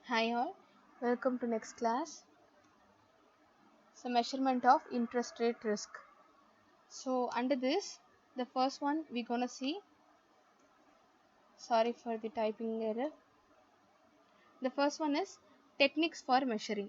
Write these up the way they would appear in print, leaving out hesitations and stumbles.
Hi all, welcome to next class. So measurement of interest rate risk. So under this, the first one we're gonna see. Sorry for the typing error. The first one is techniques for measuring.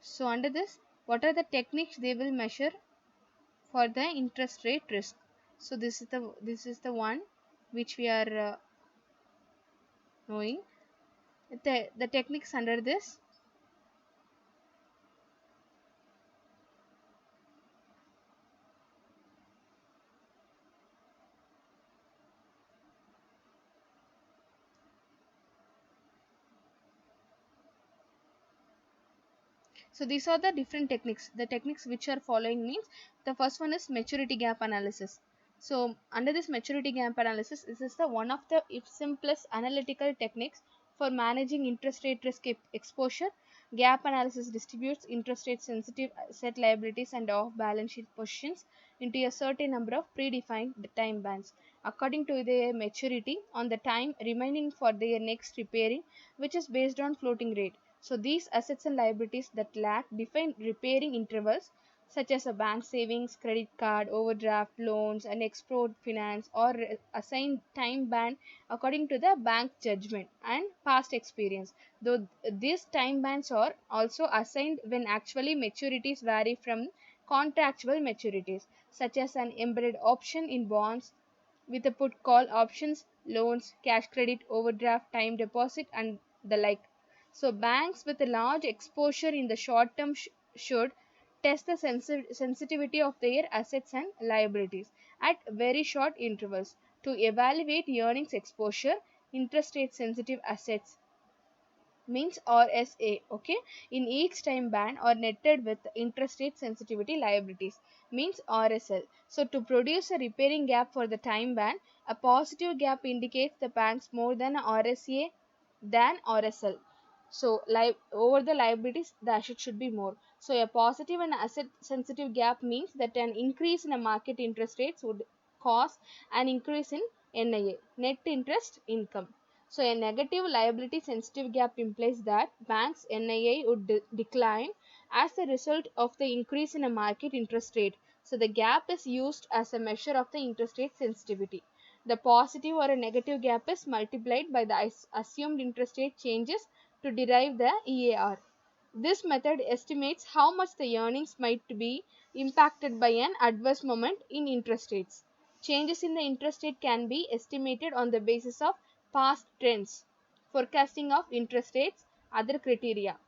So under this, what are the techniques they will measure for the interest rate risk? So this is the one which we are knowing. The techniques under this. So these are the different techniques. The techniques which are following means the first one is maturity gap analysis. So under this maturity gap analysis, this is the one of the simplest analytical techniques for managing interest rate risk exposure. Gap analysis distributes interest rate sensitive asset liabilities and off balance sheet positions into a certain number of predefined time bands according to their maturity on the time remaining for their next repairing, which is based on floating rate. So these assets and liabilities that lack defined repairing intervals, such as a bank savings, credit card, overdraft, loans, and export finance, or assigned time band according to the bank judgment and past experience. Though these time bands are also assigned when actually maturities vary from contractual maturities, such as an embedded option in bonds with a put call options, loans, cash credit, overdraft, time deposit, and the like. So, banks with a large exposure in the short term should test the sensitivity of their assets and liabilities at very short intervals to evaluate earnings exposure, interest rate sensitive assets means RSA, okay, in each time band or netted with interest rate sensitivity liabilities means RSL. So to produce a repairing gap for the time band, a positive gap indicates the banks more than a RSA than RSL. So over the liabilities, the asset should be more. So a positive and asset sensitive gap means that an increase in a market interest rates would cause an increase in NIA, net interest income. So a negative liability sensitive gap implies that banks' NII would decline as a result of the increase in a market interest rate. So the gap is used as a measure of the interest rate sensitivity. The positive or a negative gap is multiplied by the assumed interest rate changes to derive the EAR. This method estimates how much the earnings might be impacted by an adverse moment in interest rates. Changes in the interest rate can be estimated on the basis of past trends, forecasting of interest rates, other criteria.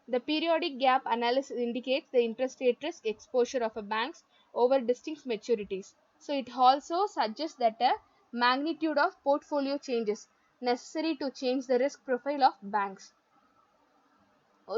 The periodic gap analysis indicates the interest rate risk exposure of a banks over distinct maturities. So it also suggests that a magnitude of portfolio changes necessary to change the risk profile of banks.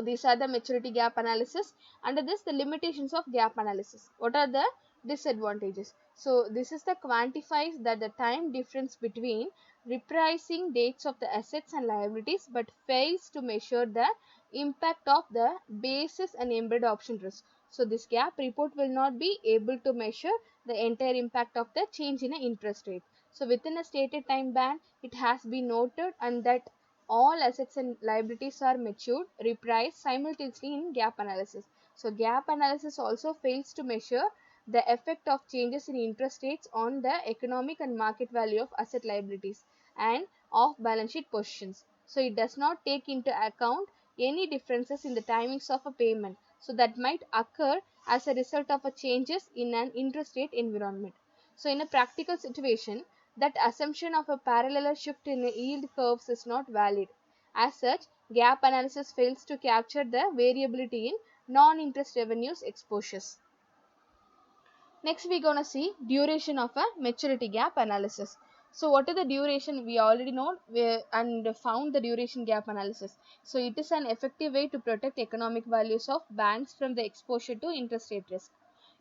These are the maturity gap analysis. Under this, the limitations of gap analysis. What are the disadvantages? So this is the quantifies that the time difference between repricing dates of the assets and liabilities, but fails to measure the impact of the basis and embedded option risk. So this gap report will not be able to measure the entire impact of the change in an interest rate. So within a stated time band, it has been noted and that all assets and liabilities are matured, repriced simultaneously in gap analysis. So gap analysis also fails to measure the effect of changes in interest rates on the economic and market value of asset liabilities and off balance sheet positions. So it does not take into account any differences in the timings of a payment, so that might occur as a result of a changes in an interest rate environment. So in a practical situation, that assumption of a parallel shift in yield curves is not valid. As such, gap analysis fails to capture the variability in non-interest revenues exposures. Next, we're going to see duration of a maturity gap analysis. So, what is the duration? We already know and found the duration gap analysis. So, it is an effective way to protect economic values of banks from the exposure to interest rate risk.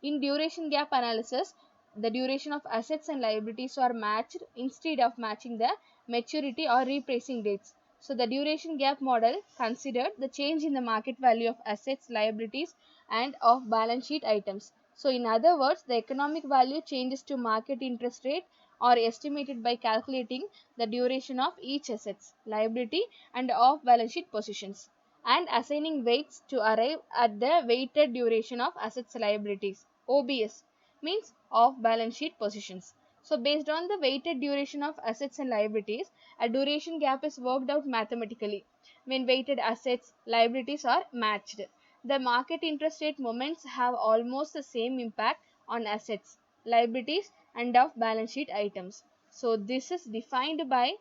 In duration gap analysis, the duration of assets and liabilities are matched instead of matching the maturity or repricing dates. So, the duration gap model considered the change in the market value of assets, liabilities, and of balance sheet items. So, in other words, the economic value changes to market interest rate are estimated by calculating the duration of each asset's liability and off balance sheet positions and assigning weights to arrive at the weighted duration of assets liabilities. OBS means off balance sheet positions. So based on the weighted duration of assets and liabilities, a duration gap is worked out mathematically when weighted assets liabilities are matched. The market interest rate movements have almost the same impact on assets, liabilities and off balance sheet items. So this is defined by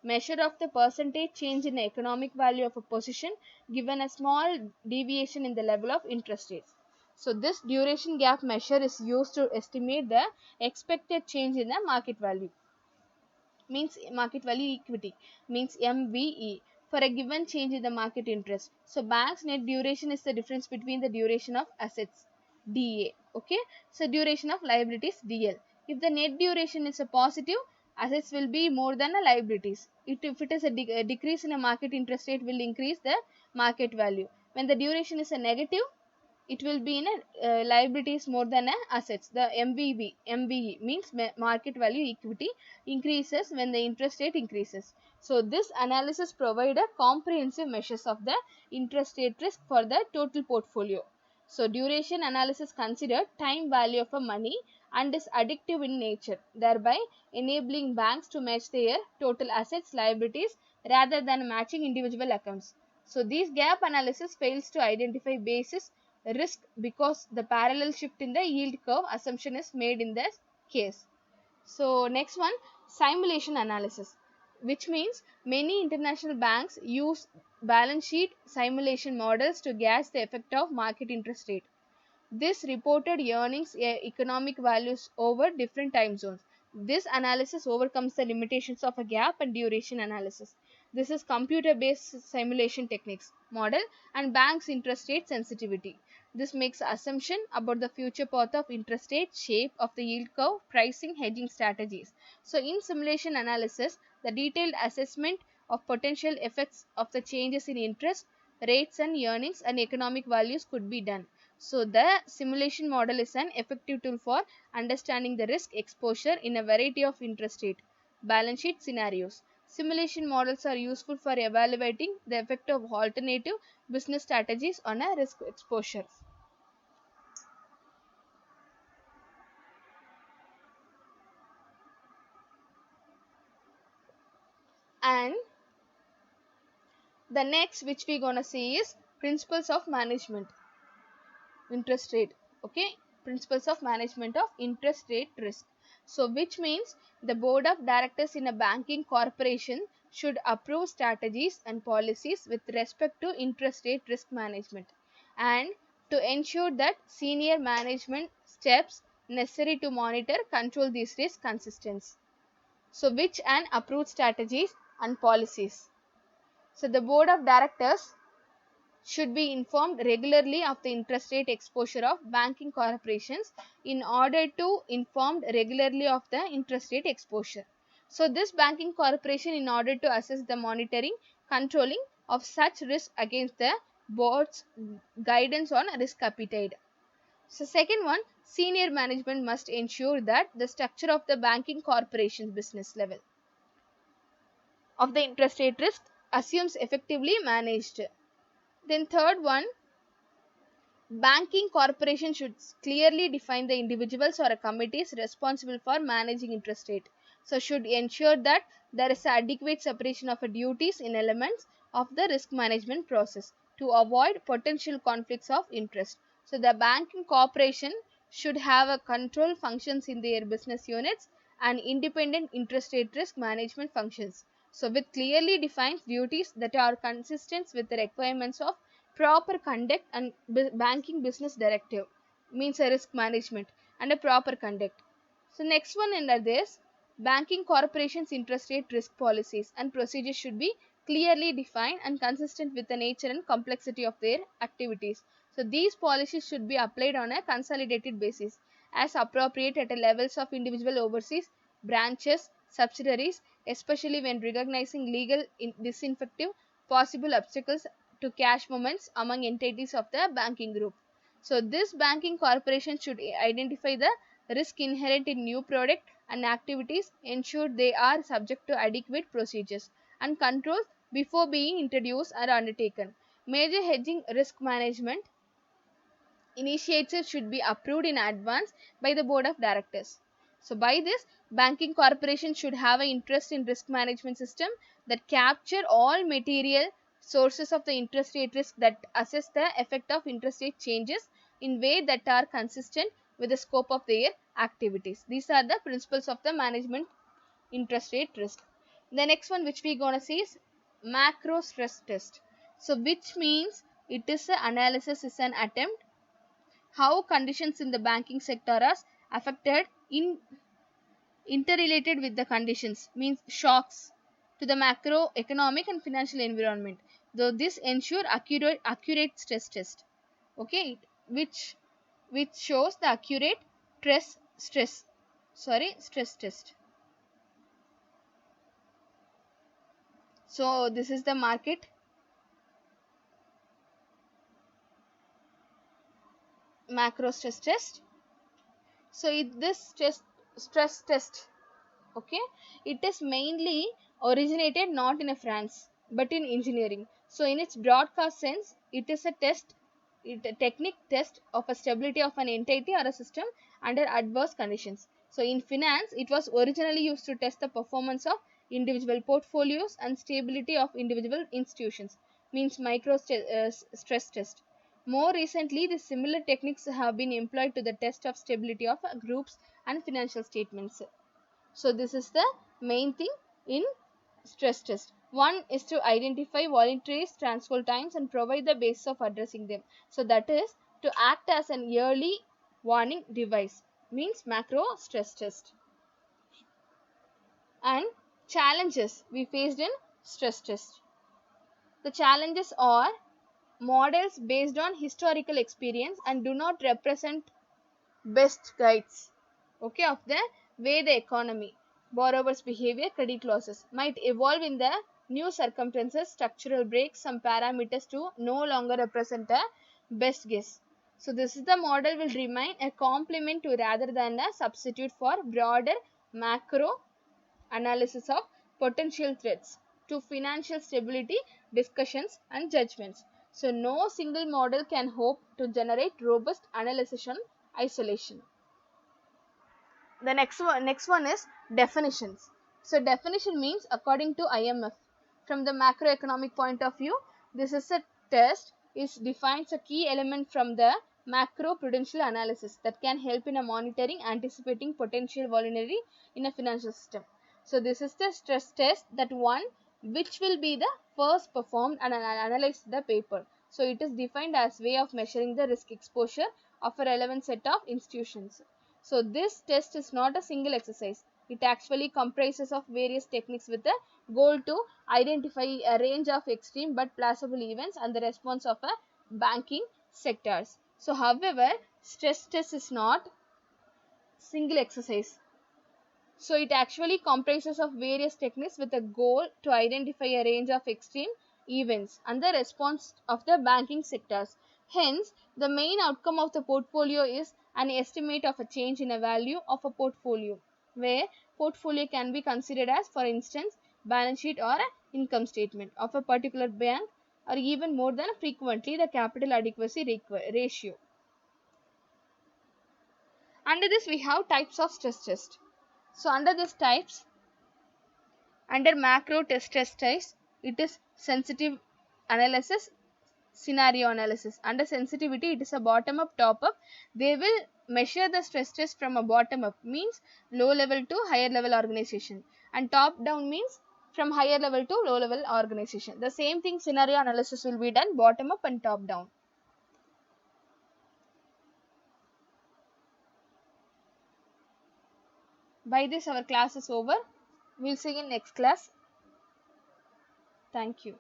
measure of the percentage change in the economic value of a position given a small deviation in the level of interest rates. So this duration gap measure is used to estimate the expected change in the market value, means market value equity, means MVE, for a given change in the market interest. So bank's net duration is the difference between the duration of assets, DA. Okay, so duration of liabilities, DL. If the net duration is a positive, assets will be more than a liabilities. If it is a decrease in a market interest rate, will increase the market value. When the duration is a negative, it will be in a liabilities more than a assets. The MVE means market value equity increases when the interest rate increases. So this analysis provide a comprehensive measures of the interest rate risk for the total portfolio. So duration analysis consider time value of a money and is addictive in nature, thereby enabling banks to match their total assets liabilities rather than matching individual accounts. So this gap analysis fails to identify basis risk because the parallel shift in the yield curve assumption is made in this case. So next one, simulation analysis, which means many international banks use balance sheet simulation models to gauge the effect of market interest rate. This reported earnings economic values over different time zones. This analysis overcomes the limitations of a gap and duration analysis. This is computer-based simulation techniques, model, and bank's interest rate sensitivity. This makes assumption about the future path of interest rate, shape of the yield curve, pricing, hedging strategies. So in simulation analysis, the detailed assessment of potential effects of the changes in interest, rates and earnings and economic values could be done. So the simulation model is an effective tool for understanding the risk exposure in a variety of interest rate, balance sheet scenarios. Simulation models are useful for evaluating the effect of alternative business strategies on a risk exposure. And the next which we gonna see is principles of management interest rate. Okay, principles of management of interest rate risk. So which means the board of directors in a banking corporation should approve strategies and policies with respect to interest rate risk management and to ensure that senior management steps necessary to monitor control these risks consistence. So which and approved strategies and policies. So the board of directors should be informed regularly of the interest rate exposure of banking corporations in order to inform regularly of the interest rate exposure. So this banking corporation in order to assess the monitoring, controlling of such risk against the board's guidance on risk appetite. So second one, senior management must ensure that the structure of the banking corporation's business level of the interest rate risk assumes effectively managed. Then third one, banking corporation should clearly define the individuals or committees responsible for managing interest rate. So should ensure that there is adequate separation of duties in elements of the risk management process to avoid potential conflicts of interest. So the banking corporation should have a control functions in their business units and independent interest rate risk management functions. So with clearly defined duties that are consistent with the requirements of proper conduct and banking business directive, means a risk management and a proper conduct. So next one under this, banking corporations interest rate risk policies and procedures should be clearly defined and consistent with the nature and complexity of their activities. So these policies should be applied on a consolidated basis as appropriate at the levels of individual overseas branches, subsidiaries, especially when recognizing legal disinfective possible obstacles to cash movements among entities of the banking group. So this banking corporation should identify the risk inherent in new product, and activities ensure they are subject to adequate procedures and controls before being introduced or undertaken. Major hedging risk management initiatives should be approved in advance by the board of directors. So by this, banking corporation should have an interest in risk management system that capture all material sources of the interest rate risk, that assess the effect of interest rate changes in way that are consistent with the scope of their activities. These are the principles of the management interest rate risk. The next one which we gonna see is macro stress test. So which means it is an analysis, is an attempt how conditions in the banking sector are affected in interrelated with the conditions, means shocks to the macroeconomic and financial environment, though this ensure accurate stress test. Okay, which shows the accurate stress test. So this is the market macro stress test. So this stress test, okay, it is mainly originated not in a France but in engineering. So in its broadcast sense, it is a technique test of a stability of an entity or a system under adverse conditions. So in finance, it was originally used to test the performance of individual portfolios and stability of individual institutions, means stress test. More recently, the similar techniques have been employed to the test of stability of groups and financial statements. So this is the main thing in stress test. One is to identify voluntary transfer times and provide the basis of addressing them. So that is to act as an early warning device, means macro stress test. And challenges we faced in stress test. The challenges are models based on historical experience and do not represent best guides, okay, of the way the economy, borrowers behavior, credit losses might evolve in the new circumstances. Structural breaks some parameters to no longer represent a best guess. So this is the model will remain a complement to rather than a substitute for broader macro analysis of potential threats to financial stability discussions and judgments. So no single model can hope to generate robust analysis on isolation. The next one is definitions. So definition means according to IMF, from the macroeconomic point of view, this is a test is defines a key element from the macro prudential analysis that can help in a monitoring anticipating potential vulnerability in a financial system. So this is the stress test, that one which will be the first performed and analyze the paper. So it is defined as way of measuring the risk exposure of a relevant set of institutions. So this test is not a single exercise. It actually comprises of various techniques with the goal to identify a range of extreme but plausible events and the response of a banking sectors. So however, stress test is not single exercise. So it actually comprises of various techniques with a goal to identify a range of extreme events and the response of the banking sectors. Hence, the main outcome of the portfolio is an estimate of a change in a value of a portfolio, where portfolio can be considered as, for instance, balance sheet or an income statement of a particular bank, or even more than frequently the capital adequacy ratio. Under this, we have types of stress test. So under these types, under macro stress test, it is sensitive analysis, scenario analysis. Under sensitivity, it is a bottom up, top up. They will measure the stress test from a bottom up, means low level to higher level organization, and top down means from higher level to low level organization. The same thing, scenario analysis will be done bottom up and top down. By this, our class is over. We'll see you in next class. Thank you.